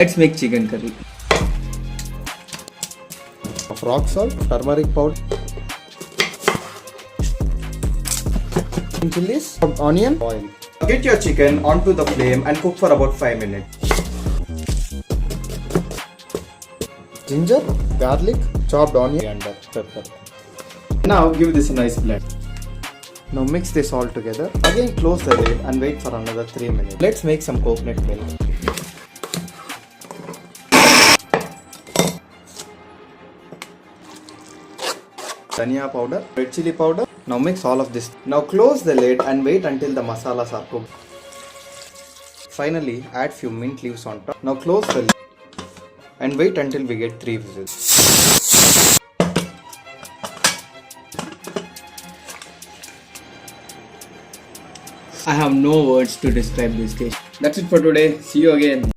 Let's make chicken curry. Of rock salt, turmeric powder, chilies, onion, oil. Get your chicken onto the flame and cook for about 5 minutes. Ginger, garlic, chopped onion and pepper. Now give this a nice blend. Now mix this all together. Again close the lid and wait for another 3 minutes. Let's make some coconut milk. Dhania powder, red chili powder. Now mix all of this. Now close the lid and wait until the masalas are cooked. Finally add few mint leaves on top. Now close the lid and wait until we get 3 whistles. I have no words to describe this dish. That's it for today. See you again.